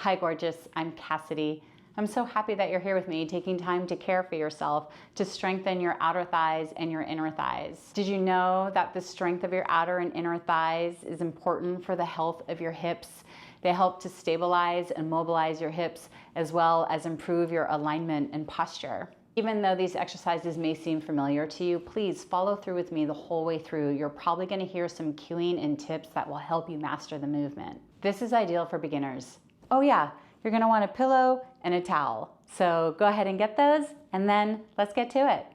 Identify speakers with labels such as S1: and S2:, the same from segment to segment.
S1: Hi gorgeous, I'm Cassidy. I'm so happy that you're here with me, taking time to care for yourself, to strengthen your outer thighs and your inner thighs. Did you know that the strength of your outer and inner thighs is important for the health of your hips? They help to stabilize and mobilize your hips, as well as improve your alignment and posture. Even though these exercises may seem familiar to you, please follow through with me the whole way through. You're probably going to hear some cueing and tips that will help you master the movement. This is ideal for beginners. Oh yeah, you're gonna want a pillow and a towel. So go ahead and get those, and then let's get to it.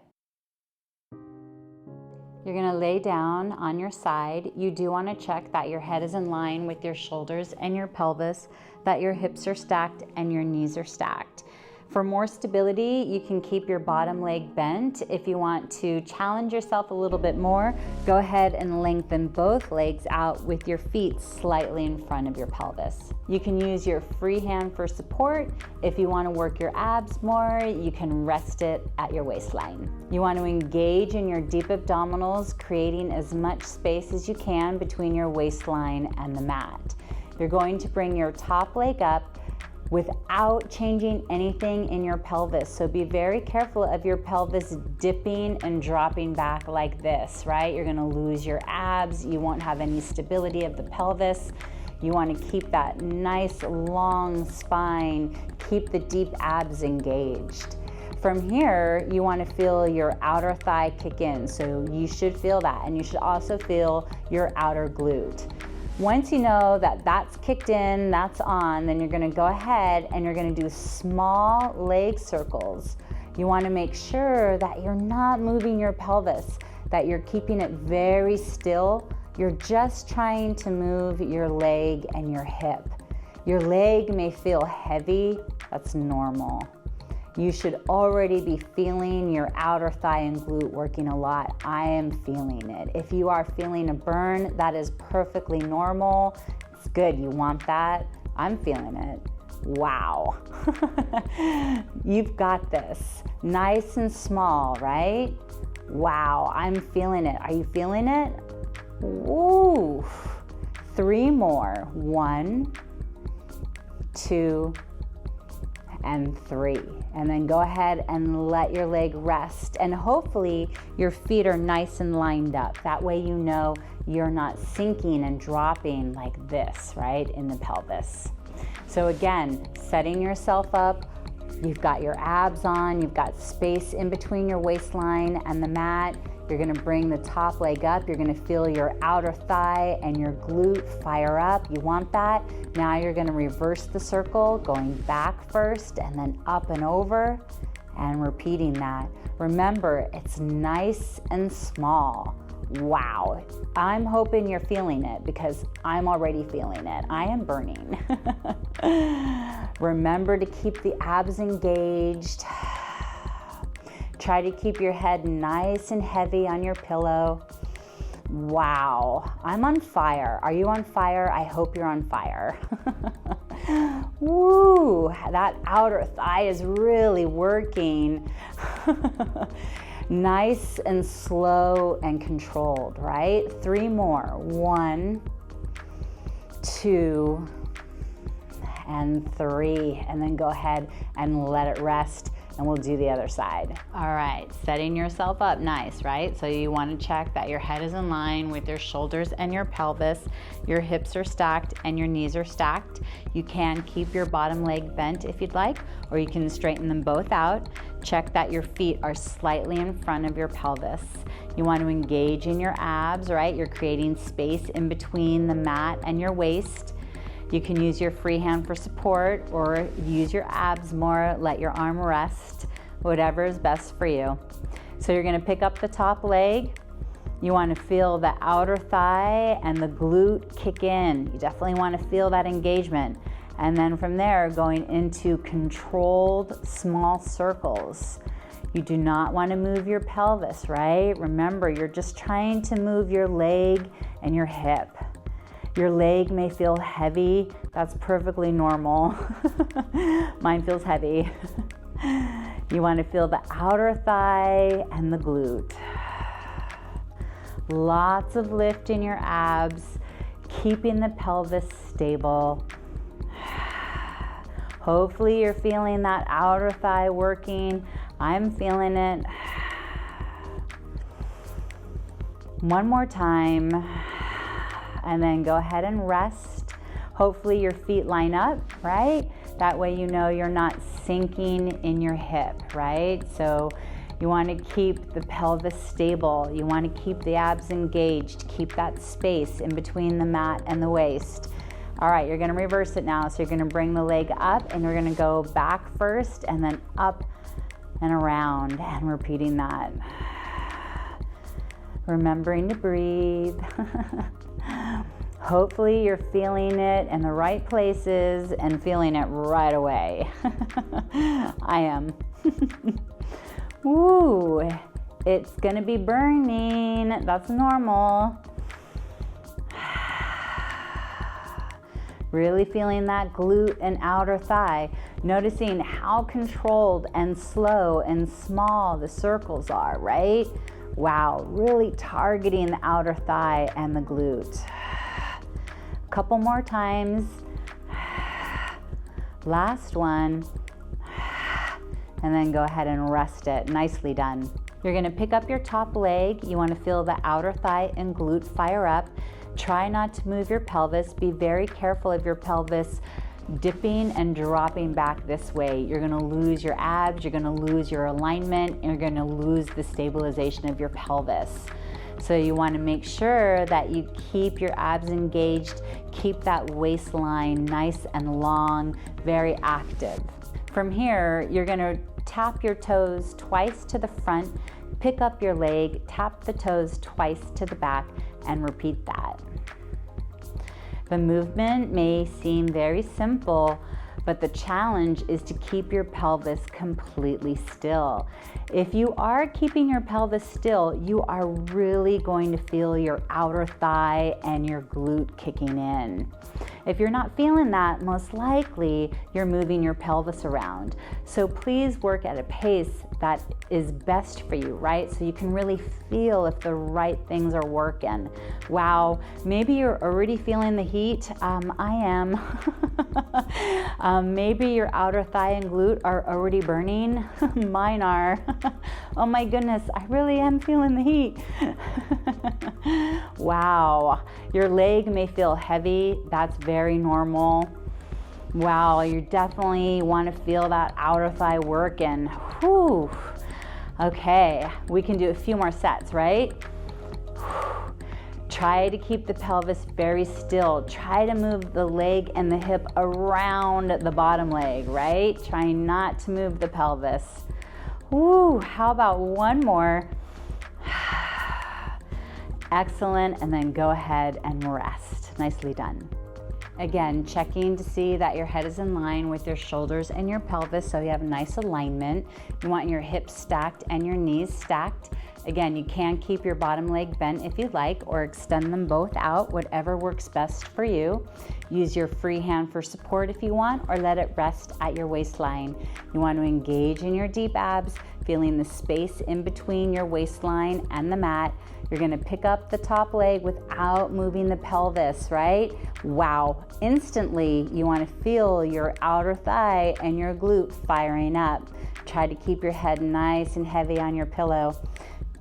S1: You're gonna lay down on your side. You do wanna check that your head is in line with your shoulders and your pelvis, that your hips are stacked and your knees are stacked. For more stability, you can keep your bottom leg bent. If you want to challenge yourself a little bit more, go ahead and lengthen both legs out with your feet slightly in front of your pelvis. You can use your free hand for support. If you want to work your abs more, you can rest it at your waistline. You want to engage in your deep abdominals, creating as much space as you can between your waistline and the mat. You're going to bring your top leg up without changing anything in your pelvis. So be very careful of your pelvis dipping and dropping back like this, right? You're gonna lose your abs. You won't have any stability of the pelvis. You wanna keep that nice long spine, keep the deep abs engaged. From here, you want to feel your outer thigh kick in. So you should feel that, and you should also feel your outer glute. Once you know that that's kicked in, that's on, then you're gonna go ahead and you're gonna do small leg circles. You wanna make sure that you're not moving your pelvis, that you're keeping it very still. You're just trying to move your leg and your hip. Your leg may feel heavy, that's normal. You should already be feeling your outer thigh and glute working a lot. I am feeling it. If you are feeling a burn, that is perfectly normal. It's good, you want that. I'm feeling it. Wow. You've got this. Nice and small, right? Wow, I'm feeling it. Are you feeling it? Ooh. 3 more. 1, 2, and 3. And then go ahead and let your leg rest. And hopefully your feet are nice and lined up. That way you know you're not sinking and dropping like this, right, in the pelvis. So again, setting yourself up. You've got your abs on, you've got space in between your waistline and the mat. You're gonna bring the top leg up. You're gonna feel your outer thigh and your glute fire up. You want that. Now you're gonna reverse the circle, going back first and then up and over and repeating that. Remember, it's nice and small. Wow. I'm hoping you're feeling it because I'm already feeling it. I am burning. Remember to keep the abs engaged. Try to keep your head nice and heavy on your pillow. Wow, I'm on fire. Are you on fire? I hope you're on fire. Woo, that outer thigh is really working. Nice and slow and controlled, right? 3 more. 1, 2, and 3. And then go ahead and let it rest. And we'll do the other side. All right, setting yourself up nice, right? So you want to check that your head is in line with your shoulders and your pelvis, your hips are stacked and your knees are stacked. You can keep your bottom leg bent if you'd like, or you can straighten them both out. Check that your feet are slightly in front of your pelvis. You want to engage in your abs, right? You're creating space in between the mat and your waist. You can use your free hand for support or use your abs more, let your arm rest, whatever is best for you. So you're gonna pick up the top leg. You wanna feel the outer thigh and the glute kick in. You definitely wanna feel that engagement. And then from there, going into controlled small circles. You do not wanna move your pelvis, right? Remember, you're just trying to move your leg and your hip. Your leg may feel heavy. That's perfectly normal. Mine feels heavy. You want to feel the outer thigh and the glute. Lots of lift in your abs, keeping the pelvis stable. Hopefully you're feeling that outer thigh working. I'm feeling it. One more time, and then go ahead and rest. Hopefully your feet line up, right? That way you know you're not sinking in your hip, right? So you want to keep the pelvis stable. You want to keep the abs engaged. Keep that space in between the mat and the waist. All right, you're going to reverse it now. So you're going to bring the leg up, and you're going to go back first and then up and around, and repeating that. Remembering to breathe. Hopefully you're feeling it in the right places and feeling it right away. I am. Woo, it's gonna be burning. That's normal. Really feeling that glute and outer thigh. Noticing how controlled and slow and small the circles are, right? Wow, really targeting the outer thigh and the glute. Couple more times. Last one. And then go ahead and rest it. Nicely done. You're gonna pick up your top leg. You wanna feel the outer thigh and glute fire up. Try not to move your pelvis. Be very careful of your pelvis dipping and dropping back this way. You're gonna lose your abs, you're gonna lose your alignment, and you're gonna lose the stabilization of your pelvis. So you wanna make sure that you keep your abs engaged, keep that waistline nice and long, very active. From here, you're gonna tap your toes twice to the front, pick up your leg, tap the toes twice to the back, and repeat that. The movement may seem very simple, but the challenge is to keep your pelvis completely still. If you are keeping your pelvis still, you are really going to feel your outer thigh and your glute kicking in. If you're not feeling that, most likely you're moving your pelvis around. So please work at a pace that is best for you, right? So you can really feel if the right things are working. Wow, maybe you're already feeling the heat. I am. Maybe your outer thigh and glute are already burning. Mine are. Oh my goodness, I really am feeling the heat. Wow, your leg may feel heavy. That's very normal. Wow, you definitely want to feel that outer thigh working. Whew. Okay, we can do a few more sets, right? Try to keep the pelvis very still. Try to move the leg and the hip around the bottom leg, right? Try not to move the pelvis. Woo, how about one more? Excellent, and then go ahead and rest. Nicely done. Again, checking to see that your head is in line with your shoulders and your pelvis, so you have a nice alignment. You want your hips stacked and your knees stacked. Again, you can keep your bottom leg bent if you'd like, or extend them both out, whatever works best for you. Use your free hand for support if you want, or let it rest at your waistline. You want to engage in your deep abs, feeling the space in between your waistline and the mat. You're gonna pick up the top leg without moving the pelvis, right? Wow, instantly you wanna feel your outer thigh and your glute firing up. Try to keep your head nice and heavy on your pillow.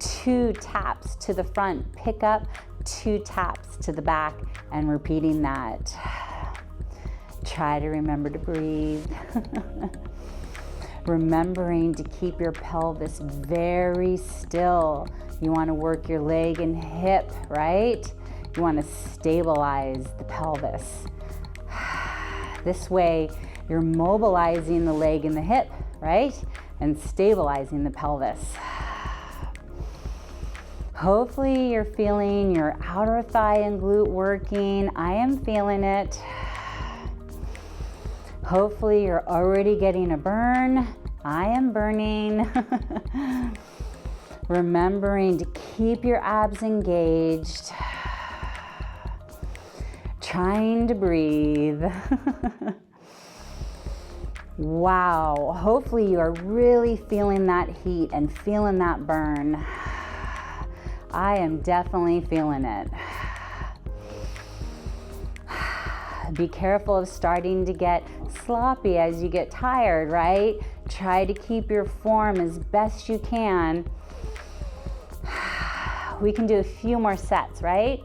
S1: 2 taps to the front, pick up, 2 taps to the back, and repeating that. Try to remember to breathe. Remembering to keep your pelvis very still. You want to work your leg and hip, right? You want to stabilize the pelvis. This way, you're mobilizing the leg and the hip, right? And stabilizing the pelvis. Hopefully you're feeling your outer thigh and glute working. I am feeling it. Hopefully you're already getting a burn. I am burning. Remembering to keep your abs engaged. Trying to breathe. Wow, hopefully you are really feeling that heat and feeling that burn. I am definitely feeling it. Be careful of starting to get sloppy as you get tired, right? Try to keep your form as best you can. We can do a few more sets, right?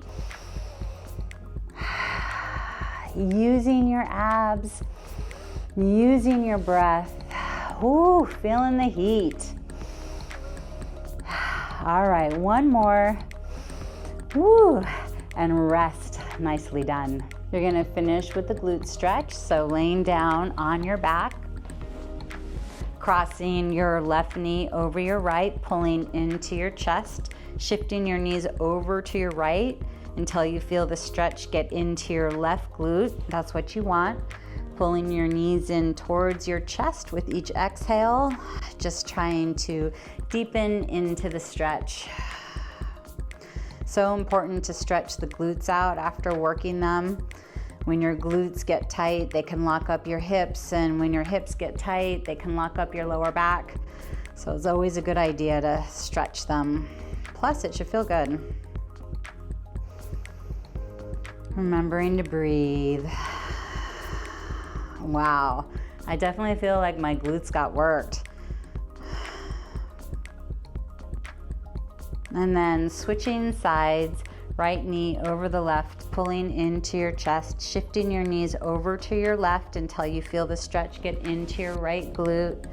S1: Using your abs, using your breath. Ooh, feeling the heat. All right, one more. Woo, and rest. Nicely done. You're gonna finish with the glute stretch. So laying down on your back, crossing your left knee over your right, pulling into your chest, shifting your knees over to your right until you feel the stretch get into your left glute. That's what you want. Pulling your knees in towards your chest with each exhale, just trying to deepen into the stretch. So important to stretch the glutes out after working them. When your glutes get tight, they can lock up your hips, and when your hips get tight, they can lock up your lower back. So it's always a good idea to stretch them. Plus, it should feel good. Remembering to breathe. Wow, I definitely feel like my glutes got worked. And then switching sides, right knee over the left, pulling into your chest, shifting your knees over to your left until you feel the stretch get into your right glute.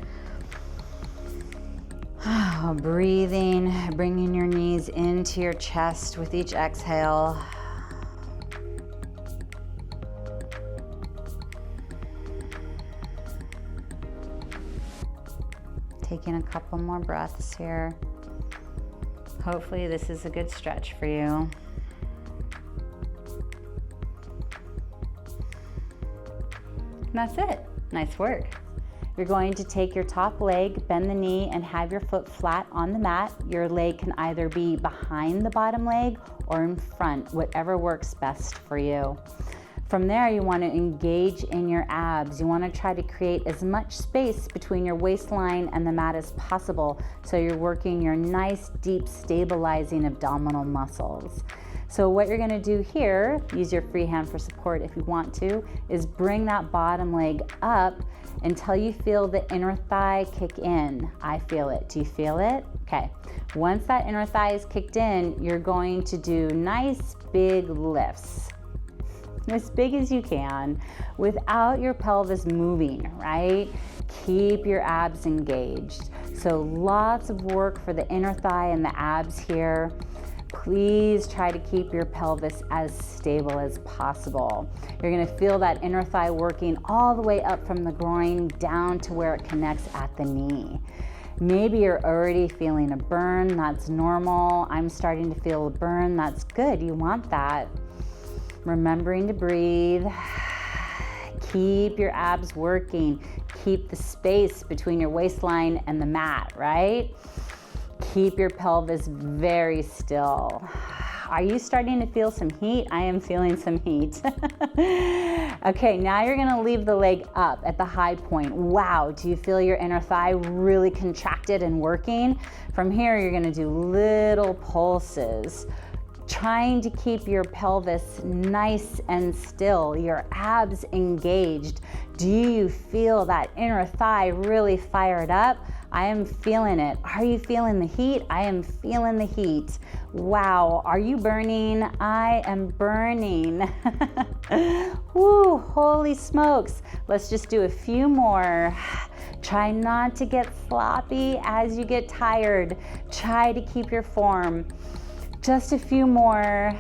S1: Breathing, bringing your knees into your chest with each exhale. Taking a couple more breaths here. Hopefully this is a good stretch for you. And that's it. Nice work. You're going to take your top leg, bend the knee, and have your foot flat on the mat. Your leg can either be behind the bottom leg or in front, whatever works best for you. From there, you want to engage in your abs. You want to try to create as much space between your waistline and the mat as possible, so you're working your nice, deep, stabilizing abdominal muscles. So what you're going to do here, use your free hand for support if you want to, is bring that bottom leg up until you feel the inner thigh kick in. I feel it. Do you feel it? Okay. Once that inner thigh is kicked in, you're going to do nice big lifts, as big as you can, without your pelvis moving, right? Keep your abs engaged. So lots of work for the inner thigh and the abs here. Please try to keep your pelvis as stable as possible. You're gonna feel that inner thigh working all the way up from the groin down to where it connects at the knee. Maybe you're already feeling a burn. That's normal. I'm starting to feel a burn. That's good. You want that. Remembering to breathe. Keep your abs working. Keep the space between your waistline and the mat, right? Keep your pelvis very still. Are you starting to feel some heat? I am feeling some heat. Okay, now you're gonna leave the leg up at the high point. Wow, do you feel your inner thigh really contracted and working? From here, you're gonna do little pulses, trying to keep your pelvis nice and still, your abs engaged. Do you feel that inner thigh really fired up? I am feeling it. Are you feeling the heat? I am feeling the heat. Wow, are you burning? I am burning. Woo, holy smokes. Let's just do a few more. Try not to get sloppy as you get tired. Try to keep your form. Just a few more.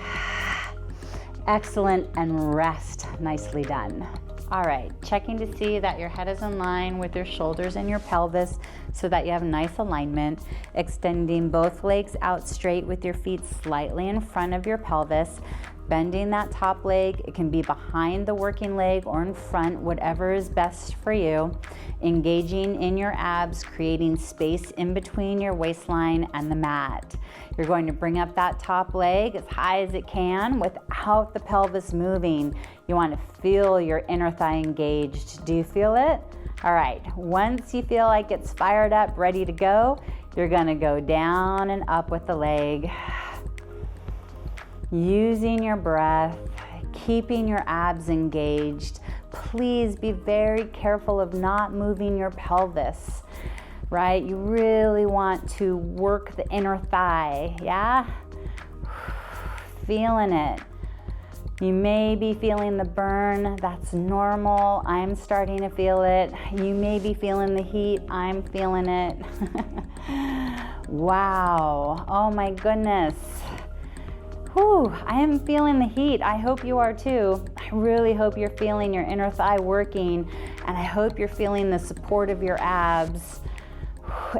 S1: Excellent, and rest. Nicely done. All right, checking to see that your head is in line with your shoulders and your pelvis so that you have nice alignment. Extending both legs out straight with your feet slightly in front of your pelvis. Bending that top leg. It can be behind the working leg or in front, whatever is best for you. Engaging in your abs, creating space in between your waistline and the mat. You're going to bring up that top leg as high as it can without the pelvis moving. You want to feel your inner thigh engaged. Do you feel it? All right, once you feel like it's fired up, ready to go, you're gonna go down and up with the leg. Using your breath, keeping your abs engaged. Please be very careful of not moving your pelvis, right? You really want to work the inner thigh, yeah? Feeling it. You may be feeling the burn, that's normal. I'm starting to feel it. You may be feeling the heat, I'm feeling it. Wow, oh my goodness. Whew, I am feeling the heat. I hope you are too. I really hope you're feeling your inner thigh working, and I hope you're feeling the support of your abs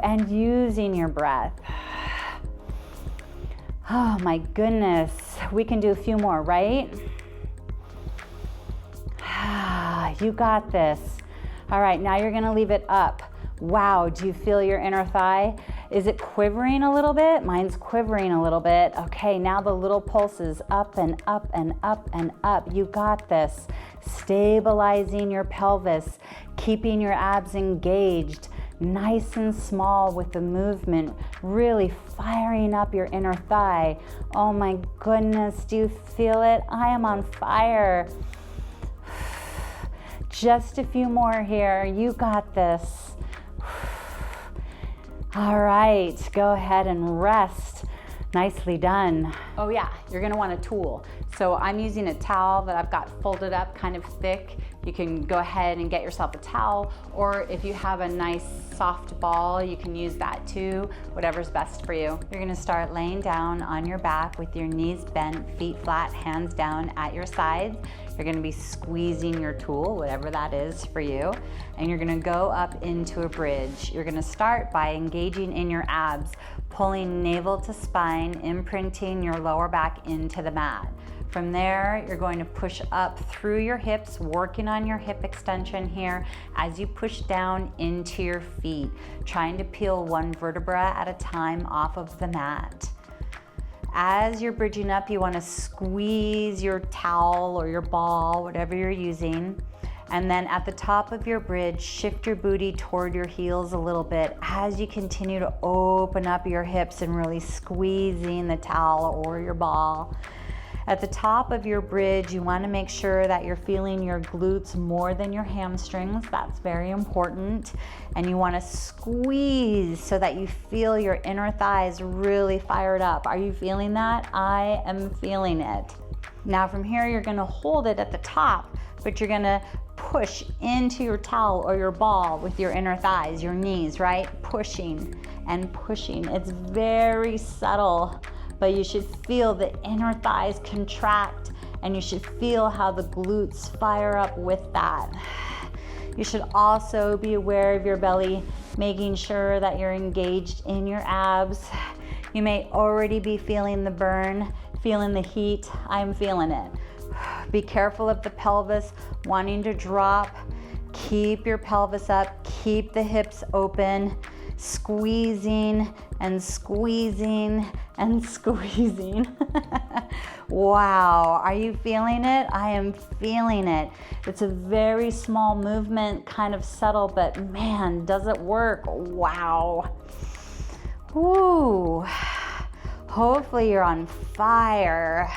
S1: and using your breath. Oh my goodness. We can do a few more, right? You got this. All right, now you're gonna leave it up. Wow, do you feel your inner thigh? Is it quivering a little bit? Mine's quivering a little bit. Okay, now the little pulses up and up and up and up. You got this. Stabilizing your pelvis, keeping your abs engaged, nice and small with the movement, really firing up your inner thigh. Oh my goodness, do you feel it? I am on fire. Just a few more here. You got this. All right, go ahead and rest. Nicely done. Oh yeah, you're gonna want a tool. So I'm using a towel that I've got folded up kind of thick. You can go ahead and get yourself a towel, or if you have a nice soft ball, you can use that too, whatever's best for you. You're gonna start laying down on your back with your knees bent, feet flat, hands down at your sides. You're gonna be squeezing your tool, whatever that is for you, and you're gonna go up into a bridge. You're gonna start by engaging in your abs, pulling navel to spine, imprinting your lower back into the mat. From there, you're going to push up through your hips, working on your hip extension here as you push down into your feet, trying to peel one vertebra at a time off of the mat. As you're bridging up, you want to squeeze your towel or your ball, whatever you're using. And then at the top of your bridge, shift your booty toward your heels a little bit as you continue to open up your hips and really squeezing the towel or your ball. At the top of your bridge, you want to make sure that you're feeling your glutes more than your hamstrings. That's very important. And you want to squeeze so that you feel your inner thighs really fired up. Are you feeling that? I am feeling it. Now from here, you're going to hold it at the top, but you're going to push into your towel or your ball with your inner thighs, your knees, right? Pushing and pushing. It's very subtle, but you should feel the inner thighs contract, and you should feel how the glutes fire up with that. You should also be aware of your belly, making sure that you're engaged in your abs. You may already be feeling the burn, feeling the heat. I'm feeling it. Be careful of the pelvis wanting to drop. Keep your pelvis up, keep the hips open, squeezing and squeezing and squeezing. Wow, are you feeling it? I am feeling it. It's a very small movement, kind of subtle, but man, does it work? Wow. Woo. Hopefully you're on fire.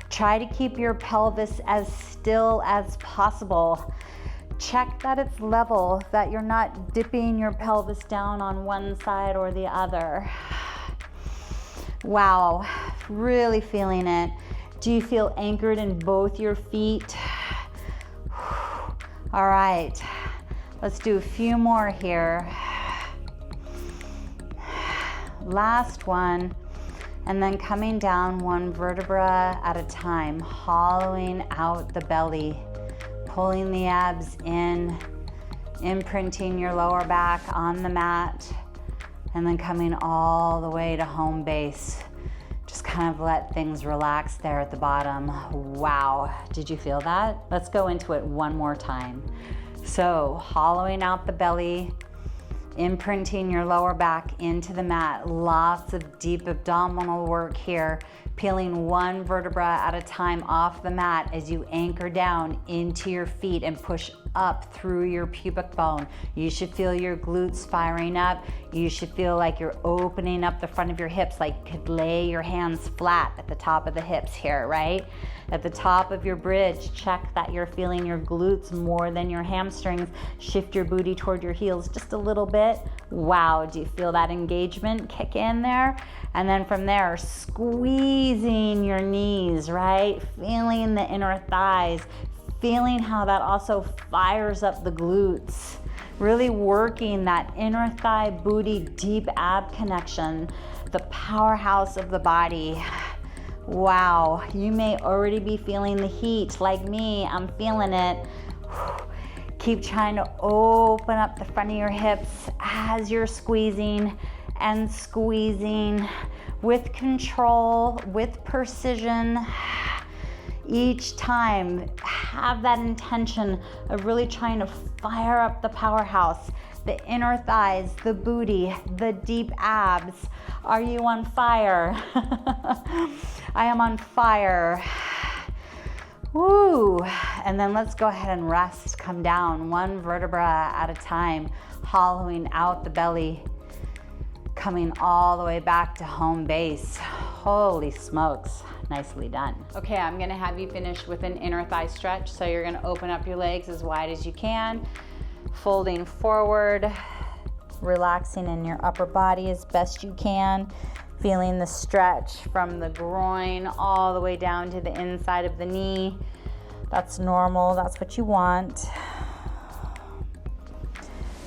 S1: Try to keep your pelvis as still as possible. Check that it's level, that you're not dipping your pelvis down on one side or the other. Wow, really feeling it. Do you feel anchored in both your feet? All right, let's do a few more here. Last one. And then coming down one vertebra at a time, hollowing out the belly, pulling the abs in, imprinting your lower back on the mat, and then coming all the way to home base. Just kind of let things relax there at the bottom. Wow, did you feel that? Let's go into it one more time. So, hollowing out the belly, imprinting your lower back into the mat. Lots of deep abdominal work here. Peeling one vertebra at a time off the mat as you anchor down into your feet and push up through your pubic bone. You should feel your glutes firing up. You should feel like you're opening up the front of your hips, like you could lay your hands flat at the top of the hips here, right? At the top of your bridge, check that you're feeling your glutes more than your hamstrings. Shift your booty toward your heels just a little bit. Wow, do you feel that engagement kick in there? And then from there, squeezing your knees, right? Feeling the inner thighs, feeling how that also fires up the glutes. Really working that inner thigh booty deep ab connection, the powerhouse of the body. Wow, you may already be feeling the heat like me. I'm feeling it. Keep trying to open up the front of your hips as you're squeezing and squeezing with control, with precision. Each time, have that intention of really trying to fire up the powerhouse, the inner thighs, the booty, the deep abs. Are you on fire? I am on fire. Woo. And then let's go ahead and rest. Come down one vertebra at a time, hollowing out the belly, coming all the way back to home base. Holy smokes, nicely done. Okay, I'm gonna have you finish with an inner thigh stretch. So you're gonna open up your legs as wide as you can, folding forward, relaxing in your upper body as best you can, feeling the stretch from the groin all the way down to the inside of the knee. That's normal, that's what you want.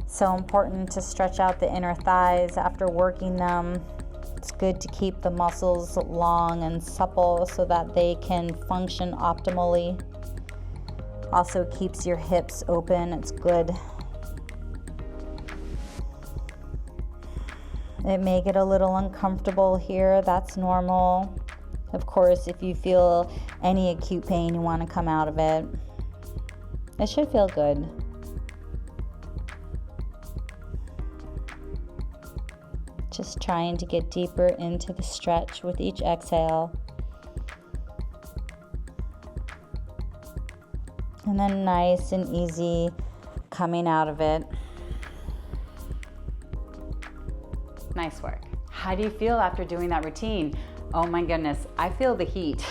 S1: So important to stretch out the inner thighs after working them. It's good to keep the muscles long and supple so that they can function optimally. Also keeps your hips open, it's good. It may get a little uncomfortable here, that's normal. Of course, if you feel any acute pain, you want to come out of it. It should feel good. Just trying to get deeper into the stretch with each exhale. And then nice and easy coming out of it. Nice work. How do you feel after doing that routine? Oh my goodness, I feel the heat.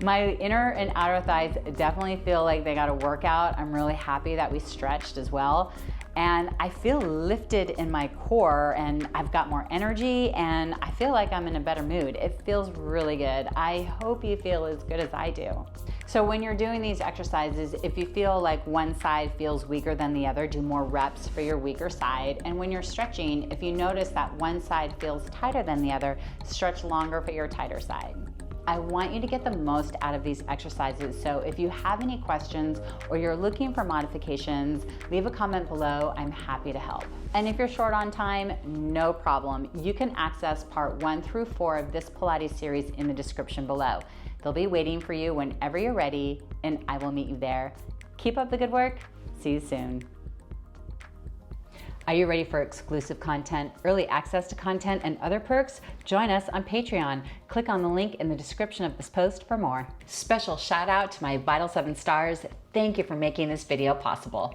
S1: My inner and outer thighs definitely feel like they got a workout. I'm really happy that we stretched as well. And I feel lifted in my core, and I've got more energy, and I feel like I'm in a better mood. It feels really good. I hope you feel as good as I do. So when you're doing these exercises, if you feel like one side feels weaker than the other, do more reps for your weaker side. And when you're stretching, if you notice that one side feels tighter than the other, stretch longer for your tighter side. I want you to get the most out of these exercises, so if you have any questions or you're looking for modifications, leave a comment below. I'm happy to help. And if you're short on time, no problem. You can access part 1 through 4 of this Pilates series in the description below. They'll be waiting for you whenever you're ready, and I will meet you there. Keep up the good work. See you soon. Are you ready for exclusive content, early access to content, and other perks? Join us on Patreon. Click on the link in the description of this post for more. Special shout out to my Vital 7 stars. Thank you for making this video possible.